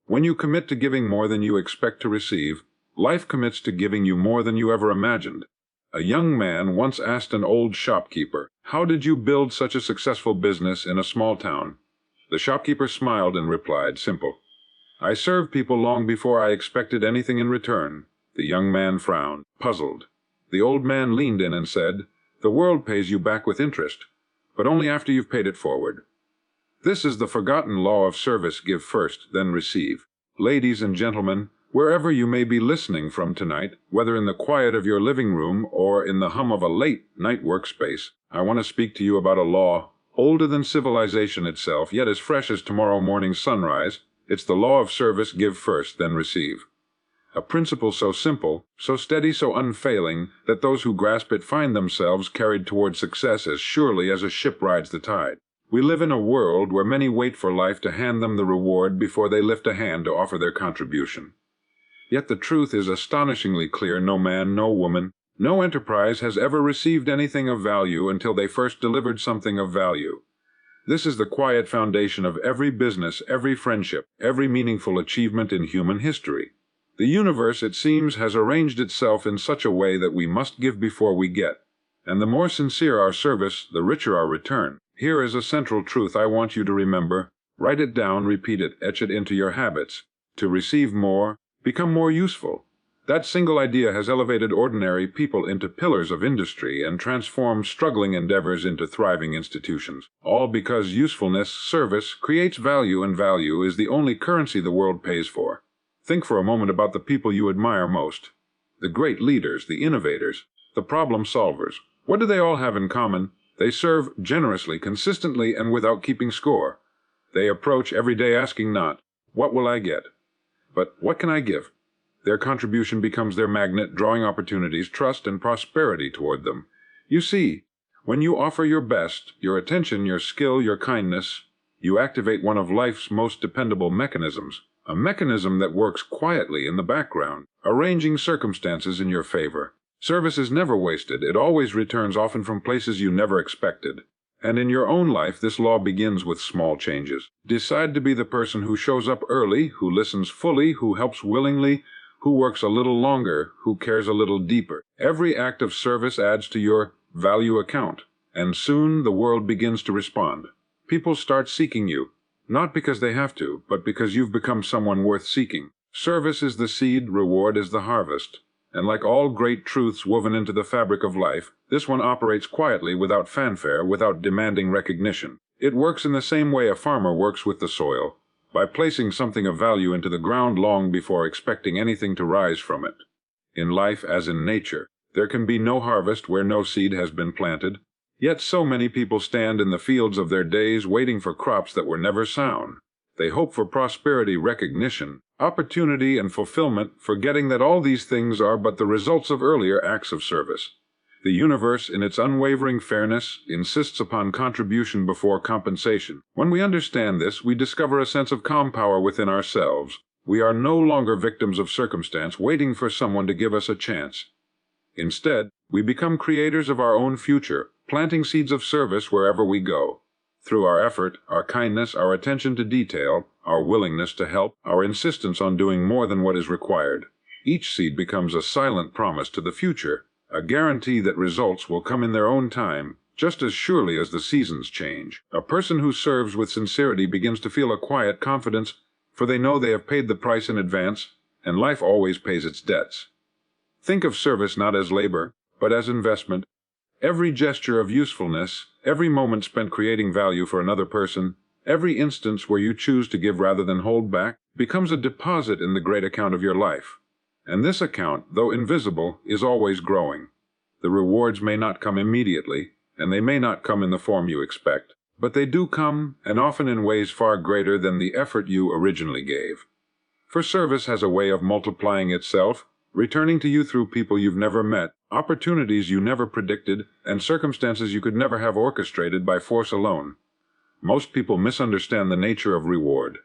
When you commit to giving more than you expect to receive, life commits to giving you more than you ever imagined. A young man once asked an old shopkeeper, "How did you build such a successful business in a small town?" The shopkeeper smiled and replied, "Simple. I served people long before I expected anything in return." The young man frowned, puzzled. The old man leaned in and said, "The world pays you back with interest, but only after you've paid it forward." This is the forgotten law of service: give first, then receive. Ladies and gentlemen, wherever you may be listening from tonight, whether in the quiet of your living room or in the hum of a late-night workspace, I want to speak to you about a law older than civilization itself, yet as fresh as tomorrow morning's sunrise. It's the law of service: give first, then receive. A principle so simple, so steady, so unfailing, that those who grasp it find themselves carried toward success as surely as a ship rides the tide. We live in a world where many wait for life to hand them the reward before they lift a hand to offer their contribution. Yet the truth is astonishingly clear: no man, no woman, no enterprise has ever received anything of value until they first delivered something of value. This is the quiet foundation of every business, every friendship, every meaningful achievement in human history. The universe, it seems, has arranged itself in such a way that we must give before we get. And the more sincere our service, the richer our return. Here is a central truth I want you to remember. Write it down, repeat it, etch it into your habits. To receive more, become more useful. That single idea has elevated ordinary people into pillars of industry and transformed struggling endeavors into thriving institutions. All because usefulness, service, creates value, and value is the only currency the world pays for. Think for a moment about the people you admire most. The great leaders, the innovators, the problem solvers. What do they all have in common? They serve generously, consistently, and without keeping score. They approach every day asking not, "What will I get?" but "What can I give?" Their contribution becomes their magnet, drawing opportunities, trust, and prosperity toward them. You see, when you offer your best, your attention, your skill, your kindness, you activate one of life's most dependable mechanisms, a mechanism that works quietly in the background, arranging circumstances in your favor. Service is never wasted. It always returns, often from places you never expected. And in your own life, this law begins with small changes. Decide to be the person who shows up early, who listens fully, who helps willingly, who works a little longer, who cares a little deeper. Every act of service adds to your value account, and soon the world begins to respond. People start seeking you, not because they have to, but because you've become someone worth seeking. Service is the seed, reward is the harvest. And like all great truths woven into the fabric of life, this one operates quietly, without fanfare, without demanding recognition. It works in the same way a farmer works with the soil, by placing something of value into the ground long before expecting anything to rise from it. In life, as in nature, there can be no harvest where no seed has been planted. Yet so many people stand in the fields of their days waiting for crops that were never sown. They hope for prosperity, recognition, opportunity, and fulfillment, forgetting that all these things are but the results of earlier acts of service. The universe, in its unwavering fairness, insists upon contribution before compensation. When we understand this, we discover a sense of calm power within ourselves. We are no longer victims of circumstance, waiting for someone to give us a chance. Instead, we become creators of our own future, planting seeds of service wherever we go. Through our effort, our kindness, our attention to detail, our willingness to help, our insistence on doing more than what is required, each seed becomes a silent promise to the future, a guarantee that results will come in their own time, just as surely as the seasons change. A person who serves with sincerity begins to feel a quiet confidence, for they know they have paid the price in advance, and life always pays its debts. Think of service not as labor, but as investment. Every gesture of usefulness, every moment spent creating value for another person, every instance where you choose to give rather than hold back, becomes a deposit in the great account of your life. And this account, though invisible, is always growing. The rewards may not come immediately, and they may not come in the form you expect, but they do come, and often in ways far greater than the effort you originally gave. For service has a way of multiplying itself, returning to you through people you've never met, opportunities you never predicted, and circumstances you could never have orchestrated by force alone. Most people misunderstand the nature of reward.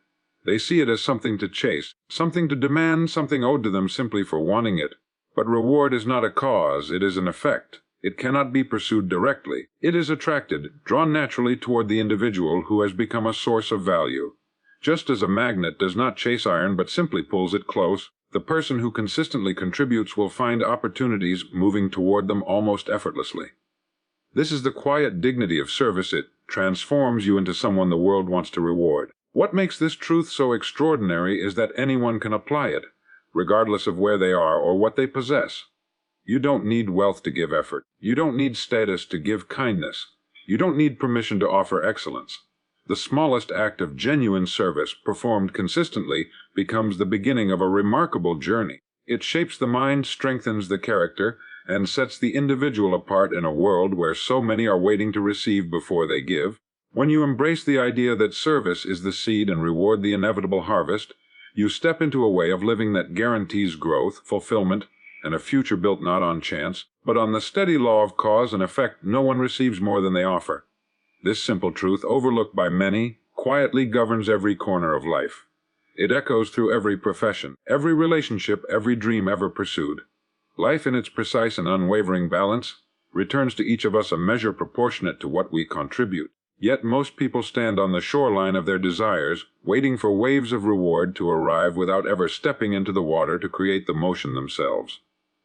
They see it as something to chase, something to demand, something owed to them simply for wanting it. But reward is not a cause, it is an effect. It cannot be pursued directly. It is attracted, drawn naturally toward the individual who has become a source of value. Just as a magnet does not chase iron but simply pulls it close, the person who consistently contributes will find opportunities moving toward them almost effortlessly. This is the quiet dignity of service. It transforms you into someone the world wants to reward. What makes this truth so extraordinary is that anyone can apply it, regardless of where they are or what they possess. You don't need wealth to give effort. You don't need status to give kindness. You don't need permission to offer excellence. The smallest act of genuine service, performed consistently, becomes the beginning of a remarkable journey. It shapes the mind, strengthens the character, and sets the individual apart in a world where so many are waiting to receive before they give. When you embrace the idea that service is the seed and reward the inevitable harvest, you step into a way of living that guarantees growth, fulfillment, and a future built not on chance, but on the steady law of cause and effect. No one receives more than they offer. This simple truth, overlooked by many, quietly governs every corner of life. It echoes through every profession, every relationship, every dream ever pursued. Life in its precise and unwavering balance returns to each of us a measure proportionate to what we contribute. Yet most people stand on the shoreline of their desires, waiting for waves of reward to arrive without ever stepping into the water to create the motion themselves.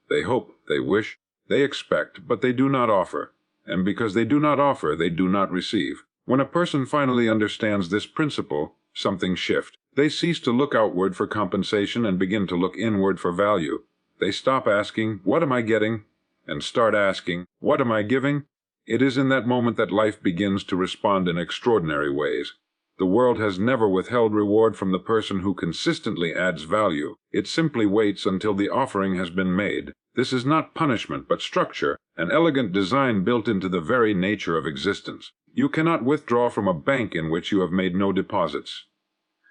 They hope, they wish, they expect, but they do not offer. And because they do not offer, they do not receive. When a person finally understands this principle, something shifts. They cease to look outward for compensation and begin to look inward for value. They stop asking, "What am I getting?" and start asking, "What am I giving?" It is in that moment that life begins to respond in extraordinary ways. The world has never withheld reward from the person who consistently adds value. It simply waits until the offering has been made. This is not punishment, but structure, an elegant design built into the very nature of existence. You cannot withdraw from a bank in which you have made no deposits.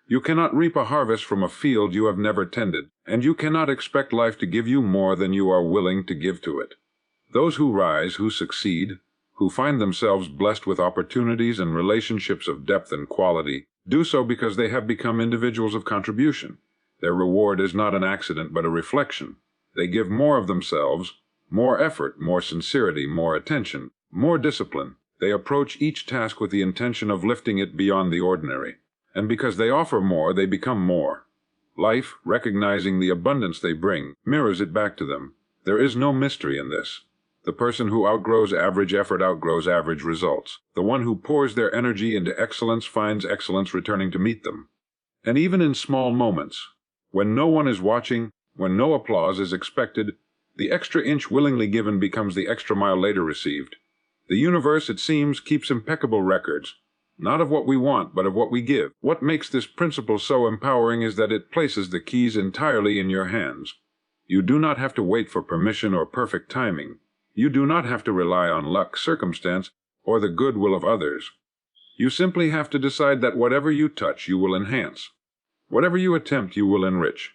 You cannot reap a harvest from a field you have never tended, and you cannot expect life to give you more than you are willing to give to it. Those who rise, who succeed, who find themselves blessed with opportunities and relationships of depth and quality, do so because they have become individuals of contribution. Their reward is not an accident but a reflection. They give more of themselves, more effort, more sincerity, more attention, more discipline. They approach each task with the intention of lifting it beyond the ordinary. And because they offer more, they become more. Life, recognizing the abundance they bring, mirrors it back to them. There is no mystery in this. The person who outgrows average effort outgrows average results. The one who pours their energy into excellence finds excellence returning to meet them. And even in small moments, when no one is watching, when no applause is expected, the extra inch willingly given becomes the extra mile later received. The universe, it seems, keeps impeccable records, not of what we want, but of what we give. What makes this principle so empowering is that it places the keys entirely in your hands. You do not have to wait for permission or perfect timing. You do not have to rely on luck, circumstance, or the goodwill of others. You simply have to decide that whatever you touch, you will enhance. Whatever you attempt, you will enrich.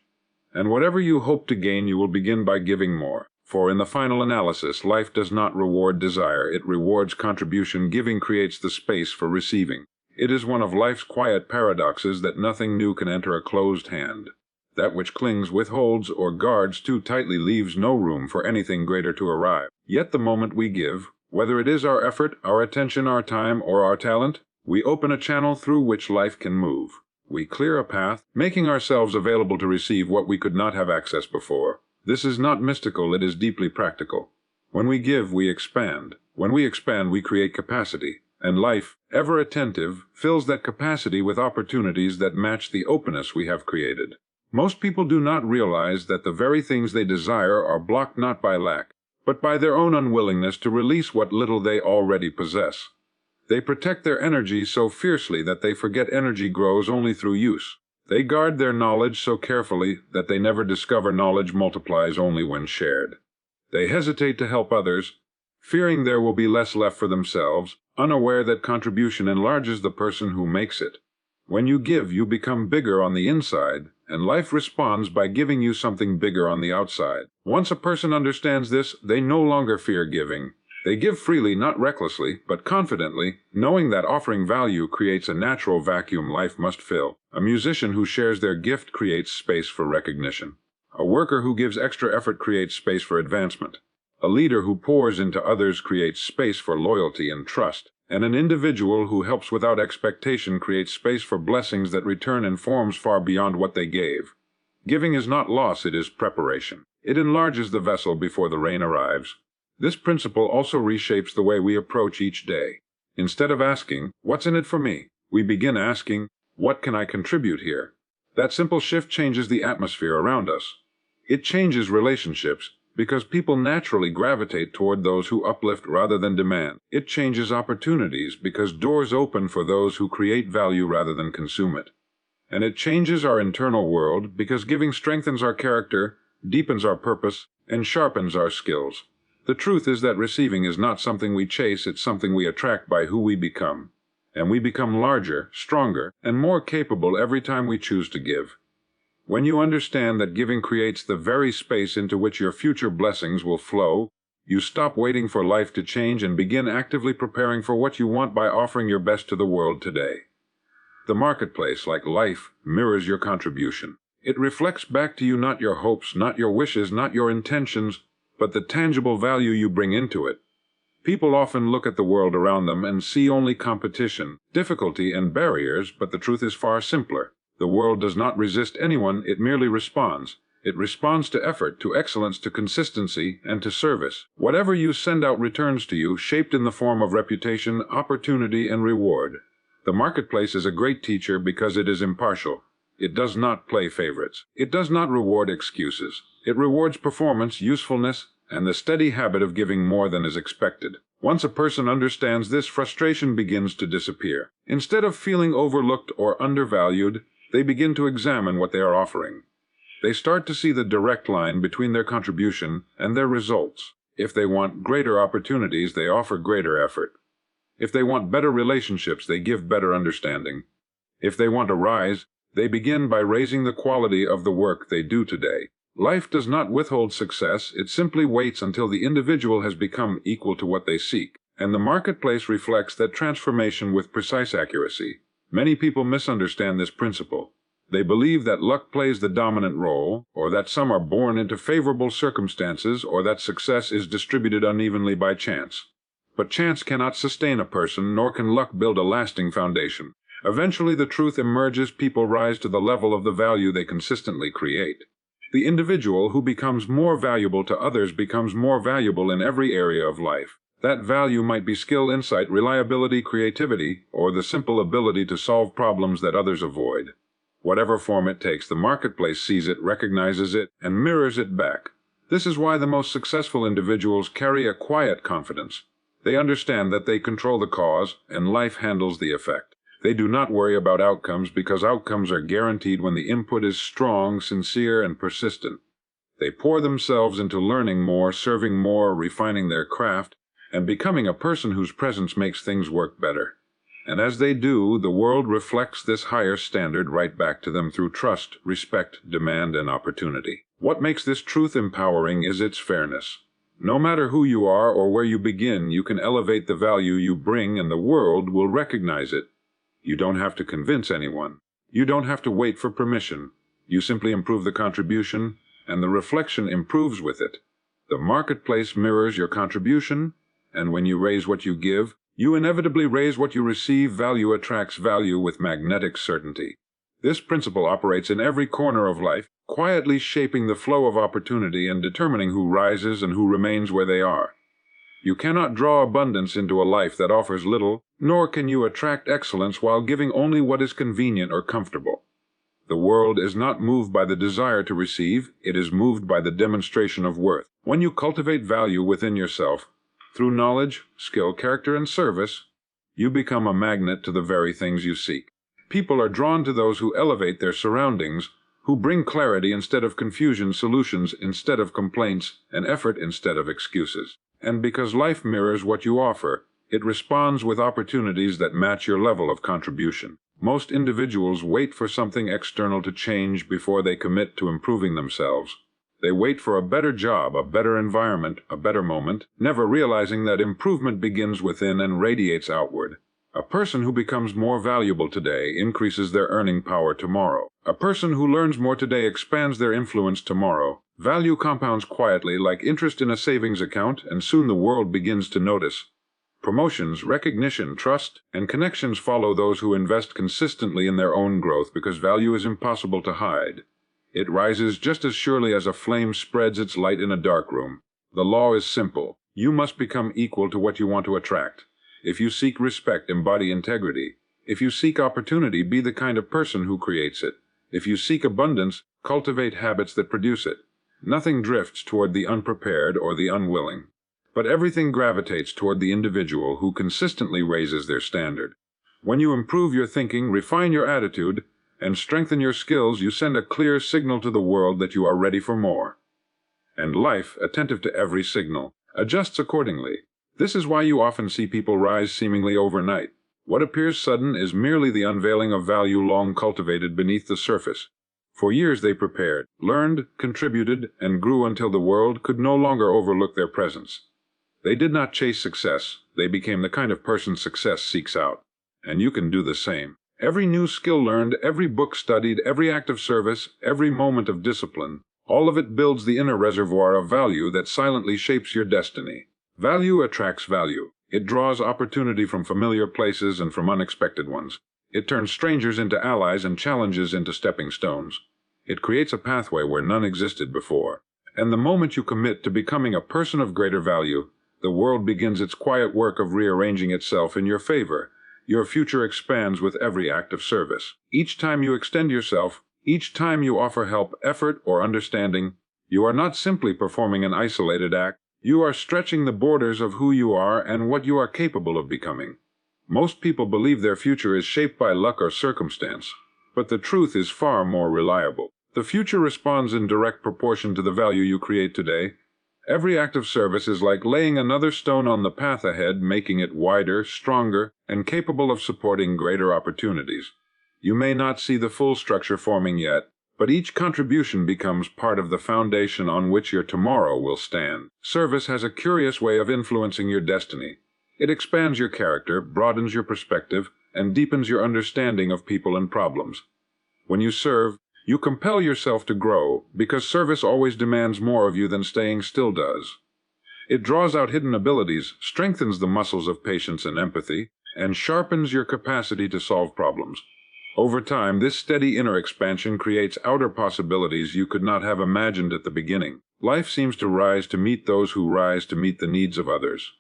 And whatever you hope to gain, you will begin by giving more. For in the final analysis, life does not reward desire, it rewards contribution. Giving creates the space for receiving. It is one of life's quiet paradoxes that nothing new can enter a closed hand. That which clings, withholds, or guards too tightly leaves no room for anything greater to arrive. Yet the moment we give, whether it is our effort, our attention, our time, or our talent, we open a channel through which life can move. We clear a path, making ourselves available to receive what we could not have access before. This is not mystical, it is deeply practical. When we give, we expand. When we expand, we create capacity. And life, ever attentive, fills that capacity with opportunities that match the openness we have created. Most people do not realize that the very things they desire are blocked not by lack, but by their own unwillingness to release what little they already possess. They protect their energy so fiercely that they forget energy grows only through use. They guard their knowledge so carefully that they never discover knowledge multiplies only when shared. They hesitate to help others, fearing there will be less left for themselves, unaware that contribution enlarges the person who makes it. When you give, you become bigger on the inside, and life responds by giving you something bigger on the outside. Once a person understands this, they no longer fear giving. They give freely, not recklessly, but confidently, knowing that offering value creates a natural vacuum life must fill. A musician who shares their gift creates space for recognition. A worker who gives extra effort creates space for advancement. A leader who pours into others creates space for loyalty and trust. And an individual who helps without expectation creates space for blessings that return in forms far beyond what they gave. Giving is not loss, it is preparation. It enlarges the vessel before the rain arrives. This principle also reshapes the way we approach each day. Instead of asking, "What's in it for me?" we begin asking, "What can I contribute here?" That simple shift changes the atmosphere around us. It changes relationships, because people naturally gravitate toward those who uplift rather than demand. It changes opportunities, because doors open for those who create value rather than consume it. And it changes our internal world, because giving strengthens our character, deepens our purpose, and sharpens our skills. The truth is that receiving is not something we chase, it's something we attract by who we become. And we become larger, stronger, and more capable every time we choose to give. When you understand that giving creates the very space into which your future blessings will flow, you stop waiting for life to change and begin actively preparing for what you want by offering your best to the world today. The marketplace, like life, mirrors your contribution. It reflects back to you not your hopes, not your wishes, not your intentions, but the tangible value you bring into it. People often look at the world around them and see only competition, difficulty, and barriers, but the truth is far simpler. The world does not resist anyone, it merely responds. It responds to effort, to excellence, to consistency, and to service. Whatever you send out returns to you, shaped in the form of reputation, opportunity, and reward. The marketplace is a great teacher because it is impartial. It does not play favorites. It does not reward excuses. It rewards performance, usefulness, and the steady habit of giving more than is expected. Once a person understands this, frustration begins to disappear. Instead of feeling overlooked or undervalued, they begin to examine what they are offering. They start to see the direct line between their contribution and their results. If they want greater opportunities, they offer greater effort. If they want better relationships, they give better understanding. If they want a rise, they begin by raising the quality of the work they do today. Life does not withhold success, it simply waits until the individual has become equal to what they seek. And the marketplace reflects that transformation with precise accuracy. Many people misunderstand this principle. They believe that luck plays the dominant role, or that some are born into favorable circumstances, or that success is distributed unevenly by chance. But chance cannot sustain a person, nor can luck build a lasting foundation. Eventually the truth emerges, people rise to the level of the value they consistently create. The individual who becomes more valuable to others becomes more valuable in every area of life. That value might be skill, insight, reliability, creativity, or the simple ability to solve problems that others avoid. Whatever form it takes, the marketplace sees it, recognizes it, and mirrors it back. This is why the most successful individuals carry a quiet confidence. They understand that they control the cause, and life handles the effect. They do not worry about outcomes because outcomes are guaranteed when the input is strong, sincere, and persistent. They pour themselves into learning more, serving more, refining their craft, and becoming a person whose presence makes things work better. And as they do, the world reflects this higher standard right back to them through trust, respect, demand, and opportunity. What makes this truth empowering is its fairness. No matter who you are or where you begin, you can elevate the value you bring and the world will recognize it. You don't have to convince anyone. You don't have to wait for permission. You simply improve the contribution, and the reflection improves with it. The marketplace mirrors your contribution, and when you raise what you give, you inevitably raise what you receive. Value attracts value with magnetic certainty. This principle operates in every corner of life, quietly shaping the flow of opportunity and determining who rises and who remains where they are. You cannot draw abundance into a life that offers little, nor can you attract excellence while giving only what is convenient or comfortable. The world is not moved by the desire to receive, it is moved by the demonstration of worth. When you cultivate value within yourself, through knowledge, skill, character, and service, you become a magnet to the very things you seek. People are drawn to those who elevate their surroundings, who bring clarity instead of confusion, solutions instead of complaints, and effort instead of excuses. And because life mirrors what you offer, it responds with opportunities that match your level of contribution. Most individuals wait for something external to change before they commit to improving themselves. They wait for a better job, a better environment, a better moment, never realizing that improvement begins within and radiates outward. A person who becomes more valuable today increases their earning power tomorrow. A person who learns more today expands their influence tomorrow. Value compounds quietly like interest in a savings account, and soon the world begins to notice. Promotions, recognition, trust, and connections follow those who invest consistently in their own growth because value is impossible to hide. It rises just as surely as a flame spreads its light in a dark room. The law is simple. You must become equal to what you want to attract. If you seek respect, embody integrity. If you seek opportunity, be the kind of person who creates it. If you seek abundance, cultivate habits that produce it. Nothing drifts toward the unprepared or the unwilling, but everything gravitates toward the individual who consistently raises their standard. When you improve your thinking, refine your attitude, and strengthen your skills, you send a clear signal to the world that you are ready for more. And life, attentive to every signal, adjusts accordingly. This is why you often see people rise seemingly overnight. What appears sudden is merely the unveiling of value long cultivated beneath the surface. For years they prepared, learned, contributed, and grew until the world could no longer overlook their presence. They did not chase success. They became the kind of person success seeks out. And you can do the same. Every new skill learned, every book studied, every act of service, every moment of discipline, all of it builds the inner reservoir of value that silently shapes your destiny. Value attracts value. It draws opportunity from familiar places and from unexpected ones. It turns strangers into allies and challenges into stepping stones. It creates a pathway where none existed before. And the moment you commit to becoming a person of greater value, the world begins its quiet work of rearranging itself in your favor. Your future expands with every act of service. Each time you extend yourself, each time you offer help, effort, or understanding, you are not simply performing an isolated act. You are stretching the borders of who you are and what you are capable of becoming. Most people believe their future is shaped by luck or circumstance, but the truth is far more reliable. The future responds in direct proportion to the value you create today. Every act of service is like laying another stone on the path ahead, making it wider, stronger, and capable of supporting greater opportunities. You may not see the full structure forming yet, but each contribution becomes part of the foundation on which your tomorrow will stand. Service has a curious way of influencing your destiny. It expands your character, broadens your perspective, and deepens your understanding of people and problems. When you serve, you compel yourself to grow, because service always demands more of you than staying still does. It draws out hidden abilities, strengthens the muscles of patience and empathy, and sharpens your capacity to solve problems. Over time, this steady inner expansion creates outer possibilities you could not have imagined at the beginning. Life seems to rise to meet those who rise to meet the needs of others.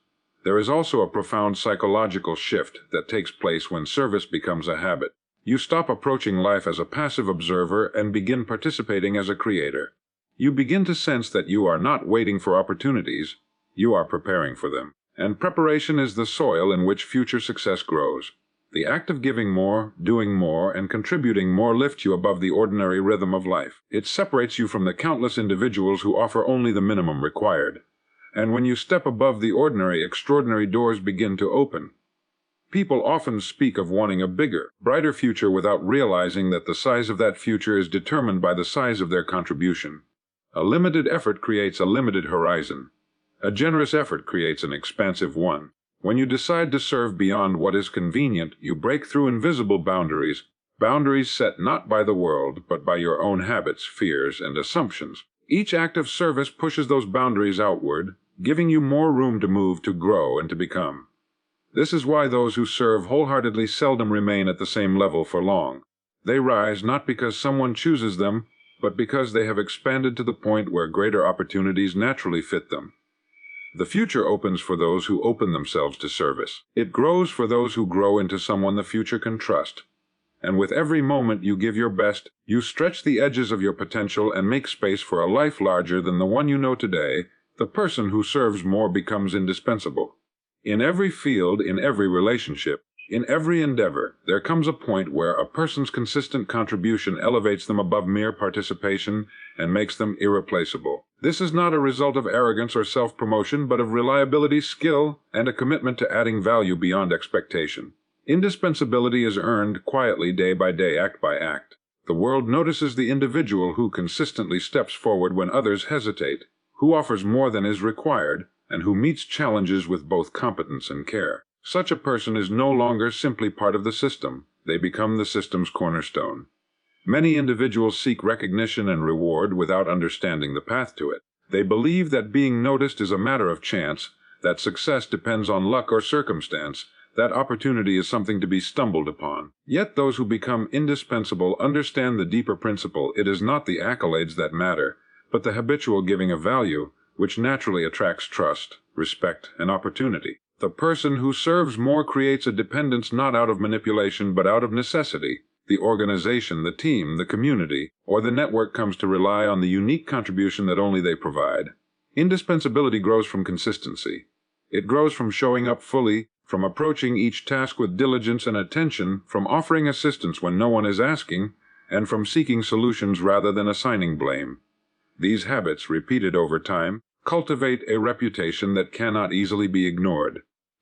There is also a profound psychological shift that takes place when service becomes a habit. You stop approaching life as a passive observer and begin participating as a creator. You begin to sense that you are not waiting for opportunities, you are preparing for them. And preparation is the soil in which future success grows. The act of giving more, doing more, and contributing more lifts you above the ordinary rhythm of life. It separates you from the countless individuals who offer only the minimum required. And when you step above the ordinary, extraordinary doors begin to open. People often speak of wanting a bigger, brighter future without realizing that the size of that future is determined by the size of their contribution. A limited effort creates a limited horizon. A generous effort creates an expansive one. When you decide to serve beyond what is convenient, you break through invisible boundaries, boundaries set not by the world, but by your own habits, fears, and assumptions. Each act of service pushes those boundaries outward, giving you more room to move, to grow, and to become. This is why those who serve wholeheartedly seldom remain at the same level for long. They rise not because someone chooses them, but because they have expanded to the point where greater opportunities naturally fit them. The future opens for those who open themselves to service. It grows for those who grow into someone the future can trust. And with every moment you give your best, you stretch the edges of your potential and make space for a life larger than the one you know today. The person who serves more becomes indispensable. In every field, in every relationship, in every endeavor, there comes a point where a person's consistent contribution elevates them above mere participation and makes them irreplaceable. This is not a result of arrogance or self-promotion, but of reliability, skill, and a commitment to adding value beyond expectation. Indispensability is earned quietly day by day, act by act. The world notices the individual who consistently steps forward when others hesitate, who offers more than is required, and who meets challenges with both competence and care. Such a person is no longer simply part of the system. They become the system's cornerstone. Many individuals seek recognition and reward without understanding the path to it. They believe that being noticed is a matter of chance, that success depends on luck or circumstance, that opportunity is something to be stumbled upon. Yet those who become indispensable understand the deeper principle: it is not the accolades that matter, but the habitual giving of value, which naturally attracts trust, respect, and opportunity. The person who serves more creates a dependence not out of manipulation but out of necessity. The organization, the team, the community, or the network comes to rely on the unique contribution that only they provide. Indispensability grows from consistency. It grows from showing up fully, from approaching each task with diligence and attention, from offering assistance when no one is asking, and from seeking solutions rather than assigning blame. These habits, repeated over time, cultivate a reputation that cannot easily be ignored.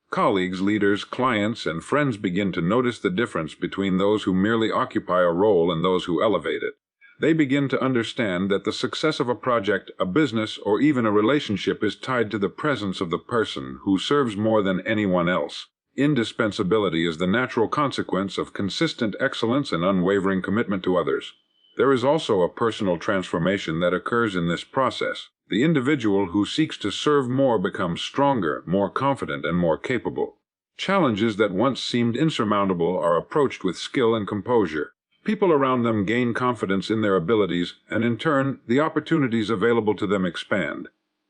Colleagues, leaders, clients, and friends begin to notice the difference between those who merely occupy a role and those who elevate it. They begin to understand that the success of a project, a business, or even a relationship is tied to the presence of the person who serves more than anyone else. Indispensability is the natural consequence of consistent excellence and unwavering commitment to others. There is also a personal transformation that occurs in this process. The individual who seeks to serve more becomes stronger, more confident, and more capable. Challenges that once seemed insurmountable are approached with skill and composure. People around them gain confidence in their abilities, and in turn, the opportunities available to them expand.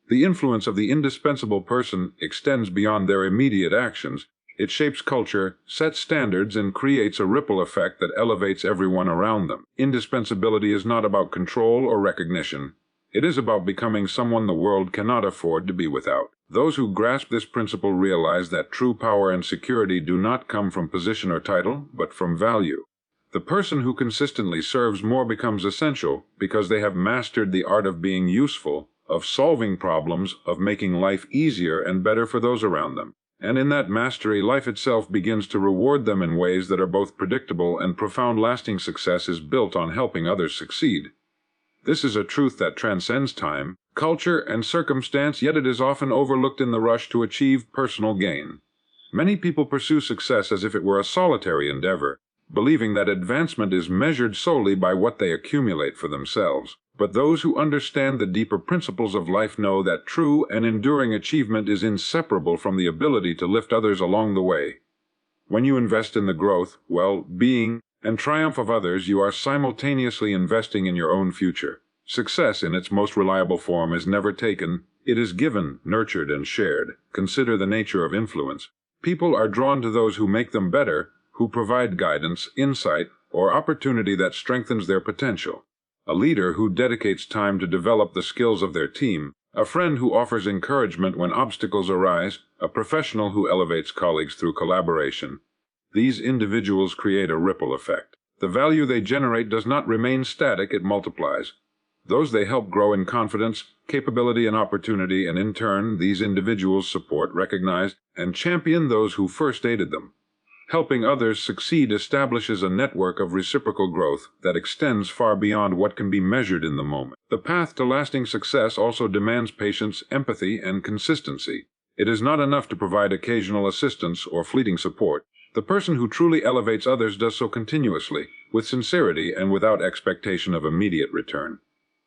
The influence of the indispensable person extends beyond their immediate actions. It shapes culture, sets standards, and creates a ripple effect that elevates everyone around them. Indispensability is not about control or recognition. It is about becoming someone the world cannot afford to be without. Those who grasp this principle realize that true power and security do not come from position or title, but from value. The person who consistently serves more becomes essential because they have mastered the art of being useful, of solving problems, of making life easier and better for those around them. And in that mastery, life itself begins to reward them in ways that are both predictable and profound. Lasting success is built on helping others succeed. This is a truth that transcends time, culture, and circumstance, yet it is often overlooked in the rush to achieve personal gain. Many people pursue success as if it were a solitary endeavor, believing that advancement is measured solely by what they accumulate for themselves. But those who understand the deeper principles of life know that true and enduring achievement is inseparable from the ability to lift others along the way. When you invest in the growth, well-being, and triumph of others, you are simultaneously investing in your own future. Success in its most reliable form is never taken. It is given, nurtured, and shared. Consider the nature of influence. People are drawn to those who make them better, who provide guidance, insight, or opportunity that strengthens their potential. A leader who dedicates time to develop the skills of their team, a friend who offers encouragement when obstacles arise, a professional who elevates colleagues through collaboration. These individuals create a ripple effect. The value they generate does not remain static, it multiplies. Those they help grow in confidence, capability, and opportunity, and in turn, these individuals support, recognize, and champion those who first aided them. Helping others succeed establishes a network of reciprocal growth that extends far beyond what can be measured in the moment. The path to lasting success also demands patience, empathy, and consistency. It is not enough to provide occasional assistance or fleeting support. The person who truly elevates others does so continuously, with sincerity and without expectation of immediate return.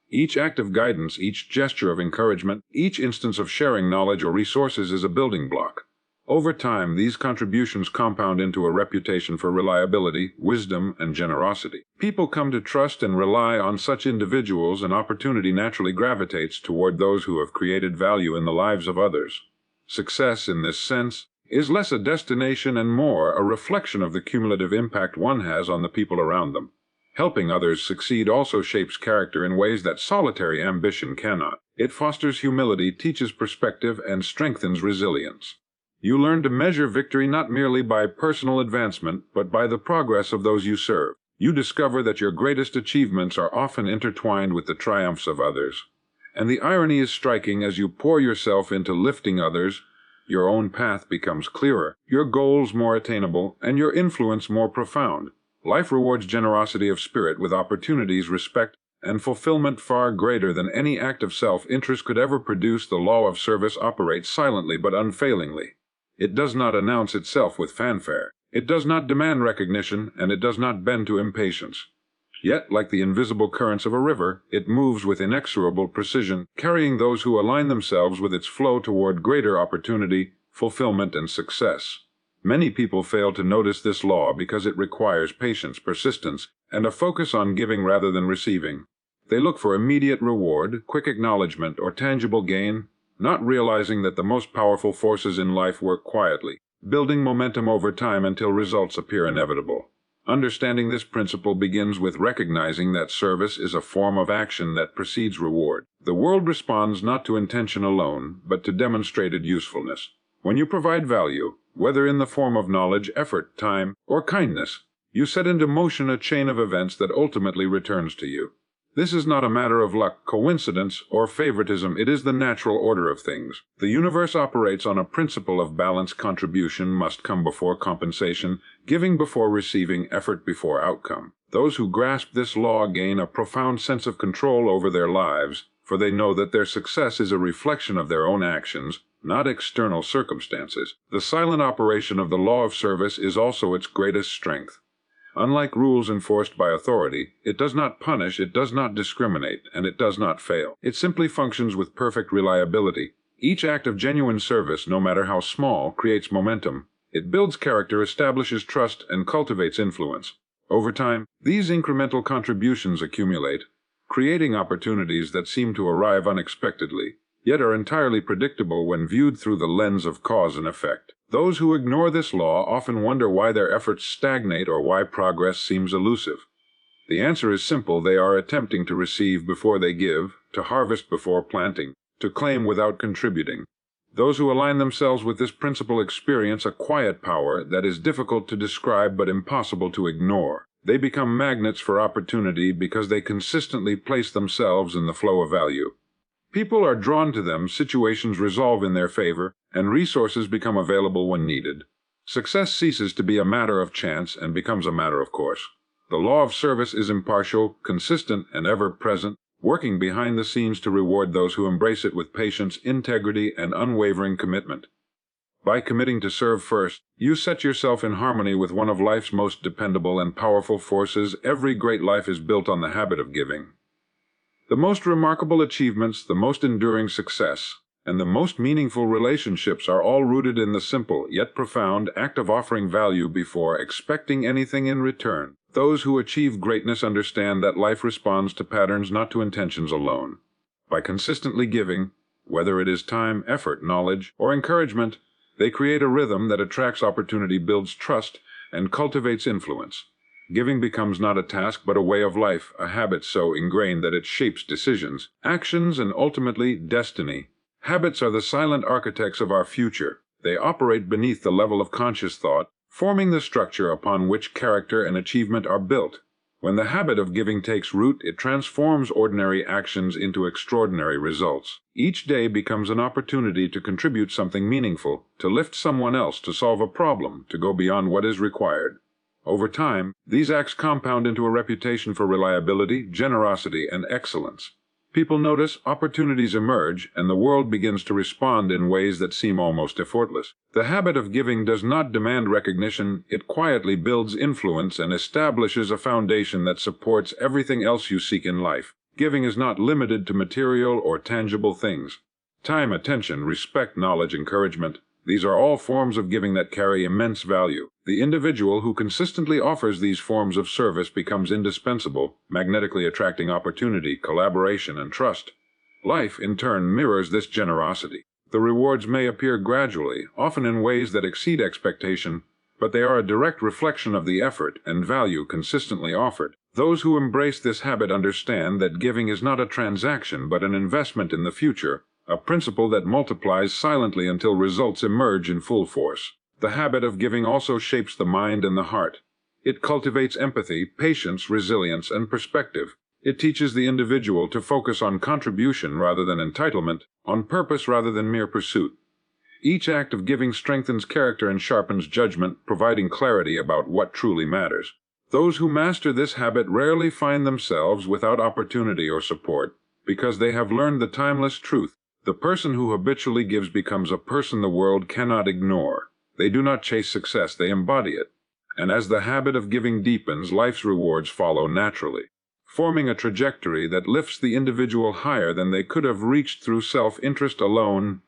Each act of guidance, each gesture of encouragement, each instance of sharing knowledge or resources is a building block. Over time, these contributions compound into a reputation for reliability, wisdom, and generosity. People come to trust and rely on such individuals, and opportunity naturally gravitates toward those who have created value in the lives of others. Success, in this sense, is less a destination and more a reflection of the cumulative impact one has on the people around them. Helping others succeed also shapes character in ways that solitary ambition cannot. It fosters humility, teaches perspective, and strengthens resilience. You learn to measure victory not merely by personal advancement, but by the progress of those you serve. You discover that your greatest achievements are often intertwined with the triumphs of others. And the irony is striking: as you pour yourself into lifting others, your own path becomes clearer, your goals more attainable, and your influence more profound. Life rewards generosity of spirit with opportunities, respect, and fulfillment far greater than any act of self-interest could ever produce. The law of service operates silently but unfailingly. It does not announce itself with fanfare. It does not demand recognition, and it does not bend to impatience. Yet, like the invisible currents of a river, it moves with inexorable precision, carrying those who align themselves with its flow toward greater opportunity, fulfillment, and success. Many people fail to notice this law because it requires patience, persistence, and a focus on giving rather than receiving. They look for immediate reward, quick acknowledgement, or tangible gain, not realizing that the most powerful forces in life work quietly, building momentum over time until results appear inevitable. Understanding this principle begins with recognizing that service is a form of action that precedes reward. The world responds not to intention alone, but to demonstrated usefulness. When you provide value, whether in the form of knowledge, effort, time, or kindness, you set into motion a chain of events that ultimately returns to you. This is not a matter of luck, coincidence, or favoritism. It is the natural order of things. The universe operates on a principle of balanced contribution must come before compensation, giving before receiving, effort before outcome. Those who grasp this law gain a profound sense of control over their lives, for they know that their success is a reflection of their own actions, not external circumstances. The silent operation of the law of service is also its greatest strength. Unlike rules enforced by authority, it does not punish, it does not discriminate, and it does not fail. It simply functions with perfect reliability. Each act of genuine service, no matter how small, creates momentum. It builds character, establishes trust, and cultivates influence. Over time, these incremental contributions accumulate, creating opportunities that seem to arrive unexpectedly, yet are entirely predictable when viewed through the lens of cause and effect. Those who ignore this law often wonder why their efforts stagnate or why progress seems elusive. The answer is simple: they are attempting to receive before they give, to harvest before planting, to claim without contributing. Those who align themselves with this principle experience a quiet power that is difficult to describe but impossible to ignore. They become magnets for opportunity because they consistently place themselves in the flow of value. People are drawn to them, situations resolve in their favor, and resources become available when needed. Success ceases to be a matter of chance and becomes a matter of course. The law of service is impartial, consistent, and ever-present, working behind the scenes to reward those who embrace it with patience, integrity, and unwavering commitment. By committing to serve first, you set yourself in harmony with one of life's most dependable and powerful forces. Every great life is built on the habit of giving. The most remarkable achievements, the most enduring success, and the most meaningful relationships are all rooted in the simple, yet profound, act of offering value before expecting anything in return. Those who achieve greatness understand that life responds to patterns, not to intentions alone. By consistently giving, whether it is time, effort, knowledge, or encouragement, they create a rhythm that attracts opportunity, builds trust, and cultivates influence. Giving becomes not a task but a way of life, a habit so ingrained that it shapes decisions, actions, and ultimately destiny. Habits are the silent architects of our future. They operate beneath the level of conscious thought, forming the structure upon which character and achievement are built. When the habit of giving takes root, it transforms ordinary actions into extraordinary results. Each day becomes an opportunity to contribute something meaningful, to lift someone else, to solve a problem, to go beyond what is required. Over time, these acts compound into a reputation for reliability, generosity, and excellence. People notice, opportunities emerge, and the world begins to respond in ways that seem almost effortless. The habit of giving does not demand recognition. It quietly builds influence and establishes a foundation that supports everything else you seek in life. Giving is not limited to material or tangible things. Time, attention, respect, knowledge, encouragement, these are all forms of giving that carry immense value. The individual who consistently offers these forms of service becomes indispensable, magnetically attracting opportunity, collaboration, and trust. Life, in turn, mirrors this generosity. The rewards may appear gradually, often in ways that exceed expectation, but they are a direct reflection of the effort and value consistently offered. Those who embrace this habit understand that giving is not a transaction but an investment in the future, a principle that multiplies silently until results emerge in full force. The habit of giving also shapes the mind and the heart. It cultivates empathy, patience, resilience, and perspective. It teaches the individual to focus on contribution rather than entitlement, on purpose rather than mere pursuit. Each act of giving strengthens character and sharpens judgment, providing clarity about what truly matters. Those who master this habit rarely find themselves without opportunity or support, because they have learned the timeless truth. The person who habitually gives becomes a person the world cannot ignore. They do not chase success, they embody it. And as the habit of giving deepens, life's rewards follow naturally. forming a trajectory that lifts the individual higher than they could have reached through self-interest alone.